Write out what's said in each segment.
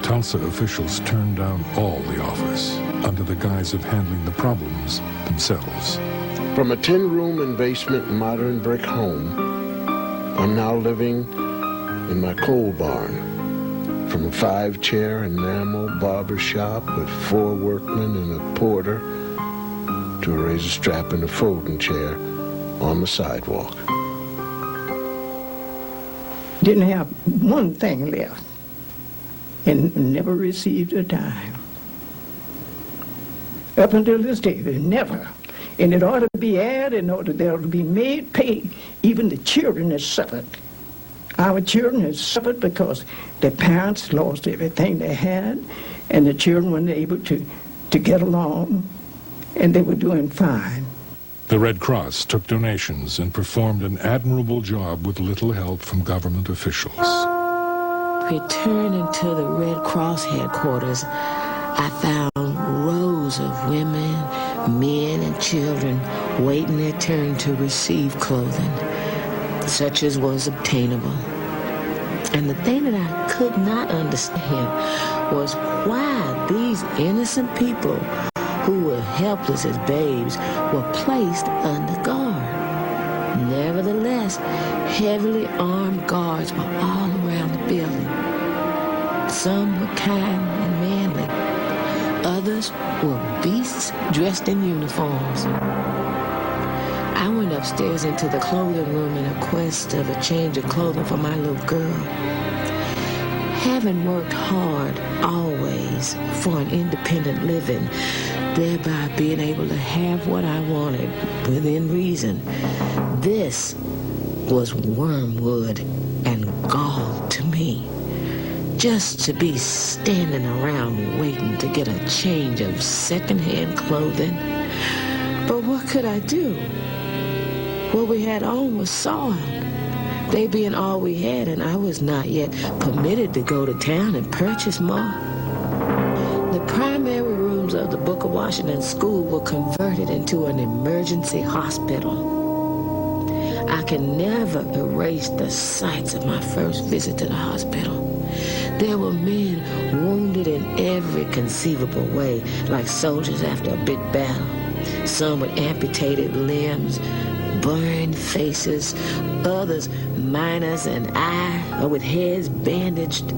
Tulsa officials turned down all the offers under the guise of handling the problems themselves. From a 10-room and basement modern brick home, I'm now living in my coal barn. From a 5-chair enamel barber shop with 4 workmen and a porter to a razor strap and a folding chair on the sidewalk. Didn't have one thing left and never received a dime. Up until this day, they never. And it ought to be added in order they ought to be made pay. Even the children that suffered. Our children have suffered because their parents lost everything they had, and the children weren't able to get along, and they were doing fine. The Red Cross took donations and performed an admirable job with little help from government officials. Returning to the Red Cross headquarters, I found rows of women, men, and children waiting their turn to receive clothing, such as was obtainable. And the thing that I could not understand was why these innocent people who were helpless as babes were placed under guard. Nevertheless, heavily armed guards were all around the building. Some were kind and manly. Others were beasts dressed in uniforms. I went upstairs into the clothing room in a quest of a change of clothing for my little girl. Having worked hard always for an independent living, thereby being able to have what I wanted within reason, this was wormwood and gall to me. Just to be standing around waiting to get a change of secondhand clothing. But what could I do? What we had on was soiled. They being all we had, and I was not yet permitted to go to town and purchase more. The primary rooms of the Booker Washington School were converted into an emergency hospital. I can never erase the sights of my first visit to the hospital. There were men wounded in every conceivable way, like soldiers after a big battle. Some with amputated limbs, burned faces, others minors and eye, or with heads bandaged.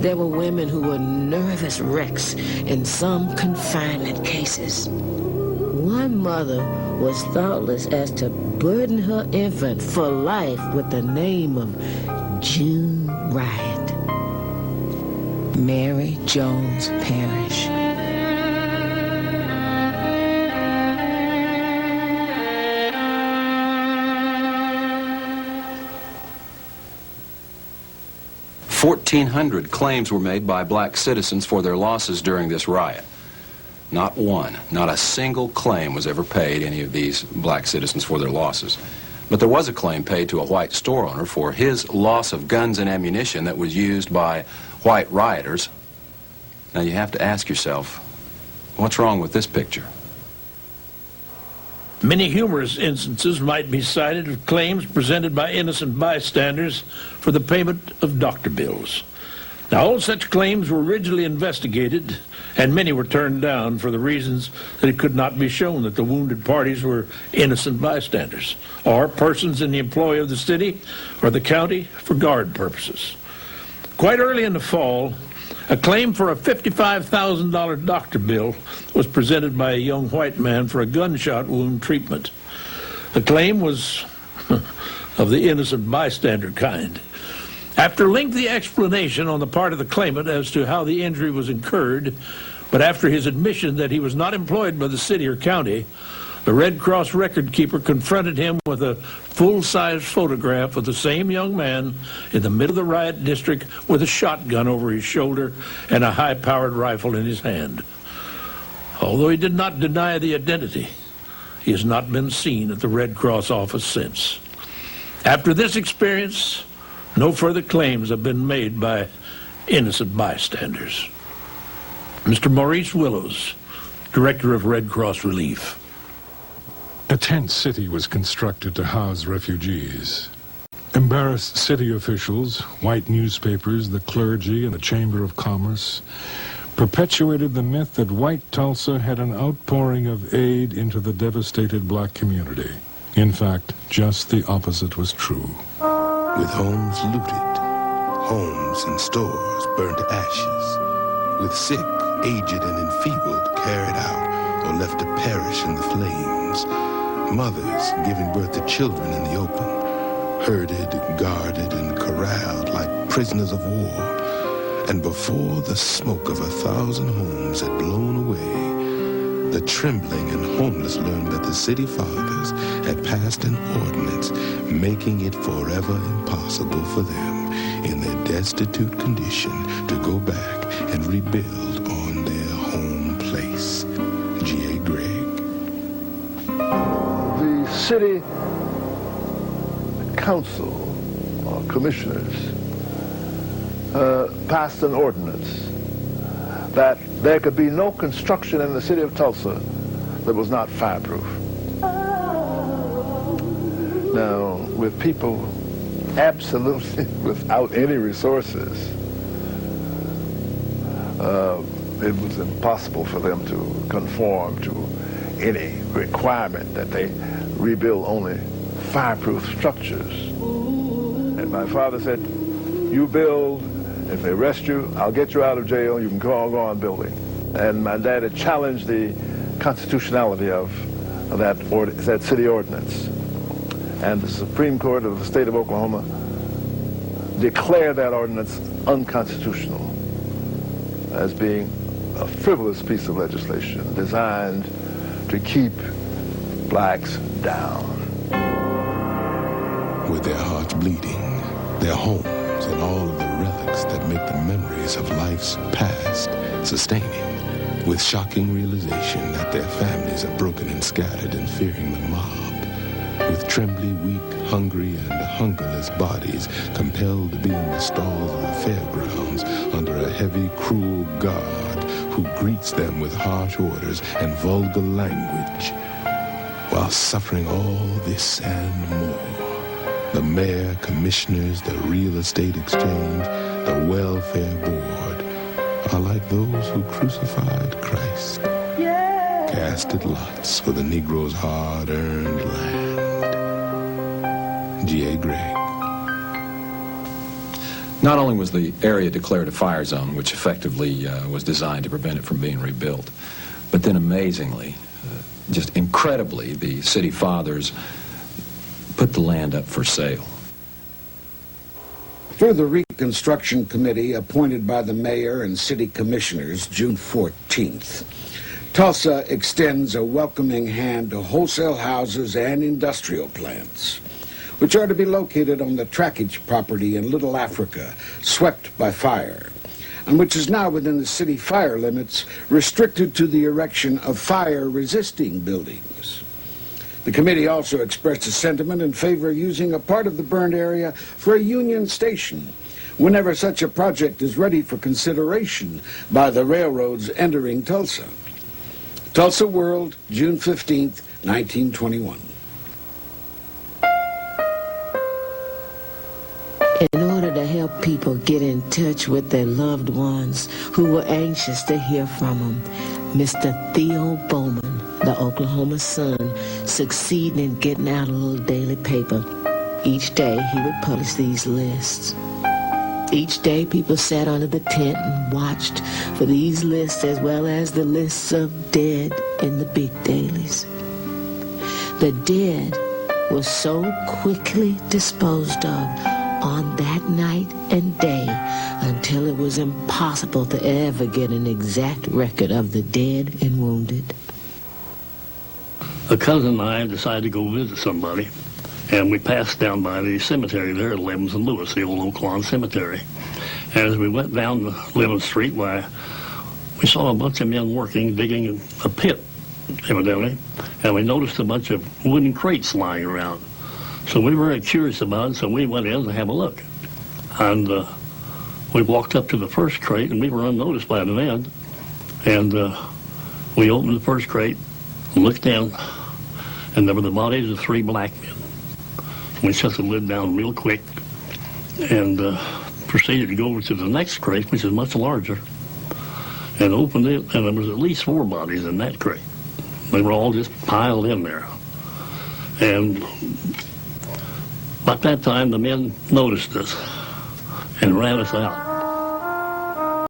There were women who were nervous wrecks in some confinement cases. One mother was thoughtless as to burden her infant for life with the name of June Riot. Mary Jones Parrish. $1,400 claims were made by black citizens for their losses during this riot. Not one, not a single claim was ever paid, any of these black citizens, for their losses. But there was a claim paid to a white store owner for his loss of guns and ammunition that was used by white rioters. Now you have to ask yourself, what's wrong with this picture? Many humorous instances might be cited of claims presented by innocent bystanders for the payment of doctor bills. Now, all such claims were originally investigated, and many were turned down for the reasons that it could not be shown that the wounded parties were innocent bystanders, or persons in the employ of the city or the county for guard purposes. Quite early in the fall, a claim for a $55,000 doctor bill was presented by a young white man for a gunshot wound treatment. The claim was of the innocent bystander kind. After lengthy explanation on the part of the claimant as to how the injury was incurred, but after his admission that he was not employed by the city or county, the Red Cross record keeper confronted him with a full-size photograph of the same young man in the middle of the riot district with a shotgun over his shoulder and a high-powered rifle in his hand. Although he did not deny the identity, he has not been seen at the Red Cross office since. After this experience, no further claims have been made by innocent bystanders. Mr. Maurice Willows, Director of Red Cross Relief. A tent city was constructed to house refugees. Embarrassed city officials, white newspapers, the clergy, and the Chamber of Commerce perpetuated the myth that white Tulsa had an outpouring of aid into the devastated black community. In fact, just the opposite was true. With homes looted, homes and stores burned to ashes, with sick, aged, and enfeebled carried out or left to perish in the flames, mothers giving birth to children in the open, herded, guarded, and corralled like prisoners of war. And before the smoke of 1,000 homes had blown away, the trembling and homeless learned that the city fathers had passed an ordinance making it forever impossible for them in their destitute condition to go back and rebuild on their home place. G.A. Gregg. The city council or commissioners passed an ordinance that there could be no construction in the city of Tulsa that was not fireproof. Now, with people absolutely without any resources, it was impossible for them to conform to any requirement that they rebuild only fireproof structures. And my father said, you build, if they arrest you, I'll get you out of jail, you can go on building. And my dad had challenged the constitutionality of that city ordinance. And the Supreme Court of the state of Oklahoma declared that ordinance unconstitutional as being a frivolous piece of legislation designed to keep blacks down. With their hearts bleeding, their homes and all of the relics that make the memories of life's past sustaining, with shocking realization that their families are broken and scattered and fearing the mob, with trembly, weak, hungry, and hungerless bodies compelled to be in the stalls of the fairgrounds under a heavy, cruel guard who greets them with harsh orders and vulgar language, while suffering all this and more. The mayor, commissioners, the real estate exchange, the welfare board are like those who crucified Christ, casted lots for the Negro's hard-earned land. G.A. Gregg. Not only was the area declared a fire zone, which effectively was designed to prevent it from being rebuilt, but then amazingly, just incredibly, the city fathers put the land up for sale. Through the Reconstruction Committee appointed by the mayor and city commissioners June 14th, Tulsa extends a welcoming hand to wholesale houses and industrial plants, which are to be located on the trackage property in Little Africa, swept by fire, and which is now within the city fire limits, restricted to the erection of fire-resisting buildings. The committee also expressed a sentiment in favor of using a part of the burned area for a Union Station whenever such a project is ready for consideration by the railroads entering Tulsa. Tulsa World, June 15th, 1921. In order to help people get in touch with their loved ones who were anxious to hear from them, Mr. Theo Bowman, the Oklahoma Sun, succeeded in getting out a little daily paper. Each day he would publish these lists. Each day people sat under the tent and watched for these lists as well as the lists of dead in the big dailies. The dead were so quickly disposed of on that night and day until it was impossible to ever get an exact record of the dead and wounded. A cousin and I decided to go visit somebody, and we passed down by the cemetery there at 11th and Lewis, the old Oak Lawn Cemetery. And as we went down 11th Street, we saw a bunch of men working, digging a pit, evidently, and we noticed a bunch of wooden crates lying around. So we were very curious about it, so we went in to have a look. And we walked up to the first crate, and we were unnoticed by the men. And we opened the first crate, looked in, and there were the bodies of 3 black men. We shut the lid down real quick and proceeded to go over to the next crate, which is much larger, and opened it, and there was at least 4 bodies in that crate. They were all just piled in there. And about that time, the men noticed us and ran us out.